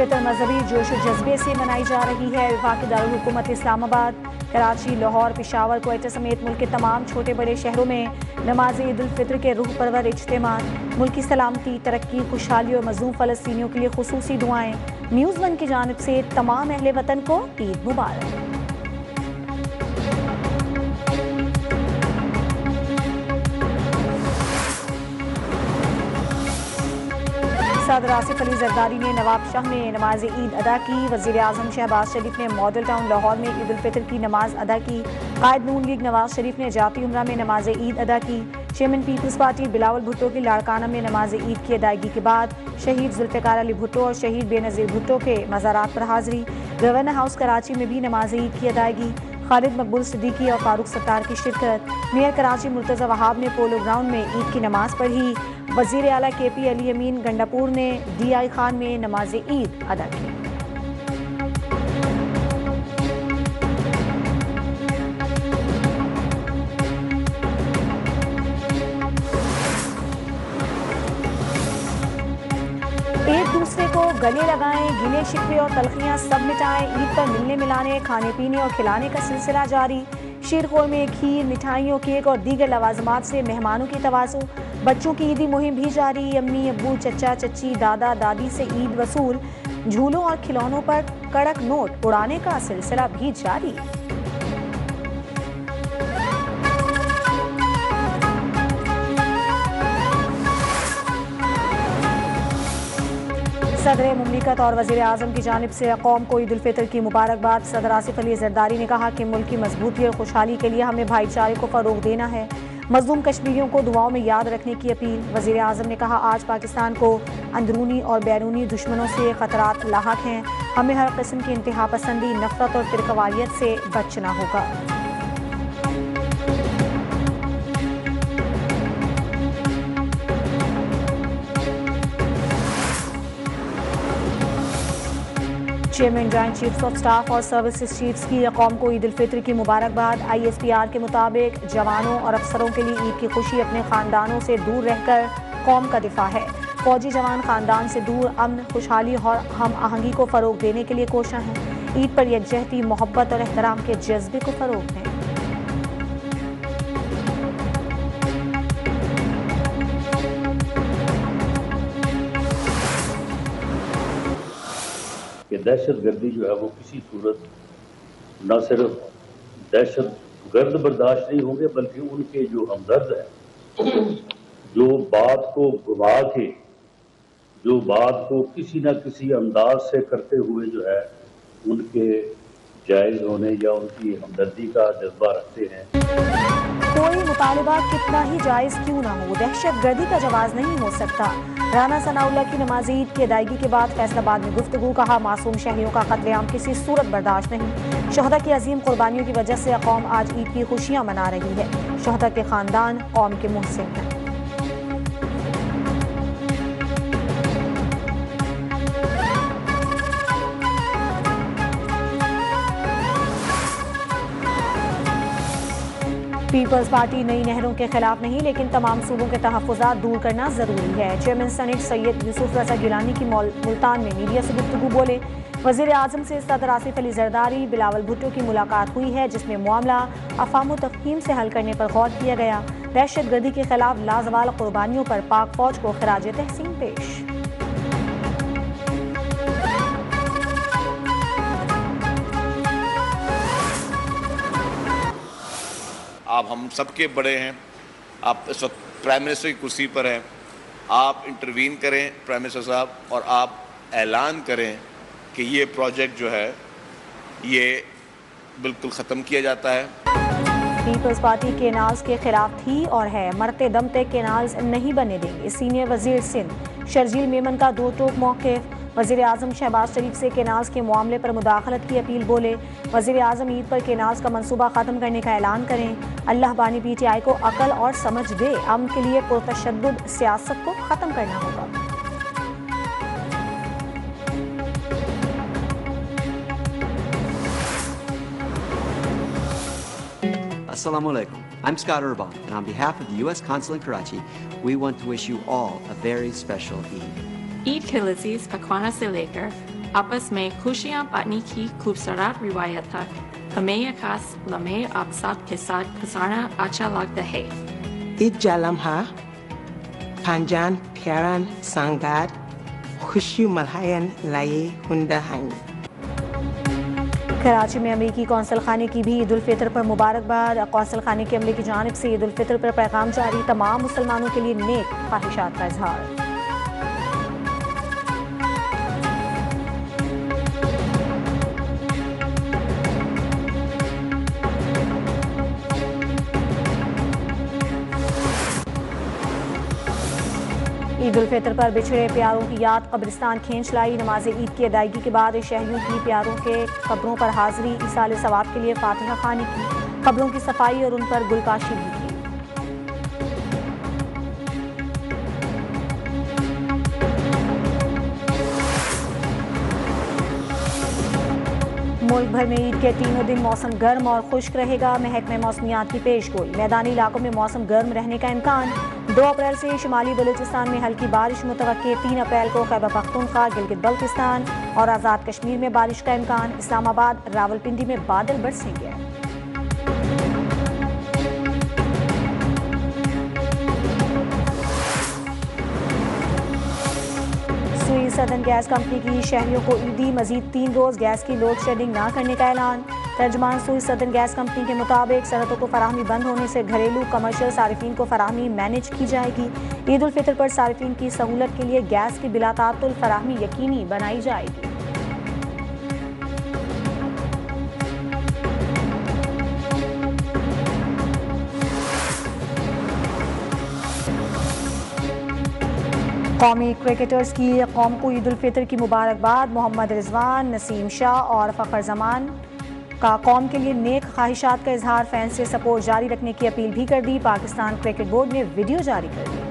फितर मजहबी जोश जज्बे से मनाई जा रही है। वफाकी दारुल हुकूमत इस्लामाबाद, कराची, लाहौर, पेशावर, क्वेटा समेत मुल्क के तमाम छोटे बड़े शहरों में नमाज ईद उल फितर के रूह परवर इज्तिमात। मुल्क की सलामती, तरक्की, खुशहाली और मजलूम फ़लस्तीनियों के लिए खुसूसी दुआएं। न्यूज़ 1 की जानिब से तमाम अहले वतन को ईद मुबारक। सदर आसिफ अली जरदारी ने नवाब शाह में नमाज ईद अदा की। वज़ीर आज़म शहबाज शरीफ ने मॉडल टाउन लाहौर में ईद उल फितर की नमाज अदा की। कायद नून लीग नवाज शरीफ ने जाती उम्रा में नमाज ईद अदा की। चेयरमैन पीपल्स पार्टी बिलावल भुट्टो की लाड़काना में नमाज ईद की अदायगी के बाद शहीद जुल्फ़िकार अली भुट्टो और शहीद बेनज़ीर भुट्टो के मज़ारात पर हाजिरी। गवर्नर हाउस कराची में भी नमाज ईद की अदायगी। खालिद मकबूल सिद्दीकी और फारूक सत्तार की शिरकत। मेयर कराची मुर्तज़ा वहाब ने पोलो ग्राउंड में ईद की नमाज पढ़ी। वज़ीर आला KP अली अमीन गंडापुर ने DI खान में नमाज ईद अदा की। एक दूसरे को गले लगाएं, गिले शिकवे और तलखियां सब मिटाएं। ईद पर मिलने मिलाने, खाने पीने और खिलाने का सिलसिला जारी। शीरखोर में खीर, मिठाइयों, केक और दीगर लवाजमात से मेहमानों की तवाज़ु। बच्चों की ईदी मुहिम भी जारी। अम्मी, अब्बू, चचा, चची, दादा, दादी से ईद वसूल। झूलों और खिलौनों पर कड़क नोट उड़ाने का सिलसिला भी जारी। सदर मुमलिकत और वज़ीर आज़म की जानिब से कौम को ईद उल फितर की मुबारकबाद। सदर आसिफ अली जरदारी ने कहा कि मुल्क की मजबूती और खुशहाली के लिए हमें भाईचारे को फ़रोग़ देना है। मज़लूम कश्मीरियों को दुआओं में याद रखने की अपील। वज़ीर आज़म ने कहा, आज पाकिस्तान को अंदरूनी और बैरूनी दुश्मनों से ख़तरात लाहक हैं। हमें हर किस्म की इंतहा पसंदी, नफ़रत और फ़िरक़वारियत से बचना होगा। Chairman joint chiefs of staff और सर्विसेज चीफ्स की कौम को ईद उल फितर की मुबारकबाद। ISPR के मुताबिक जवानों और अफसरों के लिए ईद की खुशी अपने खानदानों से दूर रहकर कौम का दिफा है। फौजी जवान खानदान से दूर अमन, खुशहाली और हम आहंगी को फ़रोग़ देने के लिए कोशा हैं। ईद पर यकजहती, मोहब्बत और एहतराम के जज्बे को फ़रोग़ दें। कि दहशत गर्दी जो है वो किसी सूरत न सिर्फ दहशत गर्द बर्दाश्त नहीं होंगे, बल्कि उनके जो हमदर्द है, जो बात को घुमा के, जो बात को किसी न किसी अंदाज से करते हुए जो है उनके जायज़ होने या उनकी हमदर्दी का जज्बा रखते हैं। कोई मुतालबा कितना ही जायज़ क्यों ना हो, दहशत गर्दी का जवाब नहीं हो सकता। राना सनाउल्लाह की नमाज ईद की अदायगी के बाद फैसलाबाद में गुफ्तगू। कहा, मासूम शहरियों का कत्लेआम किसी सूरत बर्दाश्त नहीं। शहदा की अजीम कुर्बानियों की वजह से कौम आज ईद की खुशियां मना रही है। शहदा के खानदान कौम के मुहसिन हैं। पीपल्स पार्टी नई नहरों के खिलाफ नहीं, लेकिन तमाम सूबों के तहफ़्फ़ुज़ात दूर करना ज़रूरी है। चेयरमैन सेनेट सैयद यूसुफ रज़ा गिलानी की मुल्तान में मीडिया से गुफ्तगू बोले। वज़ीर आज़म से सदर आसिफ अली जरदारी, बिलावल भुट्टो की मुलाकात हुई है, जिसमें मामला अफ़ाम व तफ़हीम से हल करने पर गौर किया गया। दहशत गर्दी के खिलाफ लाजवाल कुर्बानियों पर पाक फ़ौज को खिराज तहसीन पेश। आप हम सबके बड़े हैं, आप इस वक्त प्राइम मिनिस्टर की कुर्सी पर हैं। आप इंटरवीन करें प्राइम मिनिस्टर साहब, और आप ऐलान करें कि ये प्रोजेक्ट जो है ये बिल्कुल ख़त्म किया जाता है। पीपल्स पार्टी केनाल्स के खिलाफ थी और है, मरते दम तक केनाल्स नहीं बने देंगे। सीनियर वजीर सिंध शर्जील मेमन का दो टोक मौक़िफ़। वज़ीर आज़म शहबाज शरीफ से केनाल्स के मामले पर मुदाखलत की अपील। बोले, वज़ीर आज़म ईद पर केनाल्स का मनसूबा ख़त्म करने का ऐलान करें। अल्लाह बानी PTI को अकल और समझ दे। अमन के लिए पुरतशद्दुद सियासत को ख़त्म करना होगा। Assalamu alaikum. I'm Scott Urban, and on behalf of the U.S. Consul in Karachi, we want to wish you all a very special Eid. Eid के लजीज पकवानों से लेकर आपस में खुशियाँ बांटने की खूबसूरत रिवायत है। हमें ये खास लम्हे आप सब के साथ गुजारना अच्छा लगता है। ईद जालम्हा panjang piaran sangat खुशी मल्हायन लाए हुंदा हैं। कराची में अमेरिकी कौंसल खाने की भी ईद उल फितर पर मुबारकबाद। कौंसल खाने के अमले की जानिब से ईद उल फितर पर पैगाम जारी, तमाम मुसलमानों के लिए नेक ख्वाहिशात का इजहार। ईद उल फितर पर बिछड़े प्यारों की याद कब्रिस्तान खींच लाई। नमाज ईद की अदायगी के बाद शहरियों की प्यारों के कब्रों पर हाजिरी, इसाले सवाब के लिए फातिहा खानी की, कब्रों की सफाई और उन पर गुलकाशी भी की। मुल्क भर में ईद के तीनों दिन मौसम गर्म और खुश्क रहेगा। महकमे मौसमियात की पेशगोई, मैदानी इलाकों में मौसम गर्म रहने का इम्कान। 2 अप्रैल से शुमाली बलूचिस्तान में हल्की बारिश मुतवक्के। 3 अप्रैल को खैबर पख्तूनख्वा, गिलगित बल्तिस्तान और आज़ाद कश्मीर में बारिश का इम्कान। इस्लामाबाद, रावलपिंडी में बादल बरसेंगे। सुई सदन गैस कंपनी की शहरियों को ईदी मजीद 3 रोज गैस की लोड शेडिंग न करने का ऐलान। तर्जमान सुई सदन गैस कंपनी के मुताबिक सरहदों को फराहमी बंद होने से घरेलू कमर्शियल सारिफीन को फराहमी मैनेज की जाएगी। ईद उल फितर पर सारिफीन की सहूलत के लिए गैस की बिलातातुल फराहमी यकीनी बनाई जाएगी। कौमी क्रिकेटर्स की कौम को ईद उल फितर की मुबारकबाद। मोहम्मद रिजवान, नसीम शाह और फ़खर जमान का कौम के लिए नेक ख्वाहिशात का इजहार। फैंस से सपोर्ट जारी रखने की अपील भी कर दी। पाकिस्तान क्रिकेट बोर्ड ने वीडियो जारी कर दी।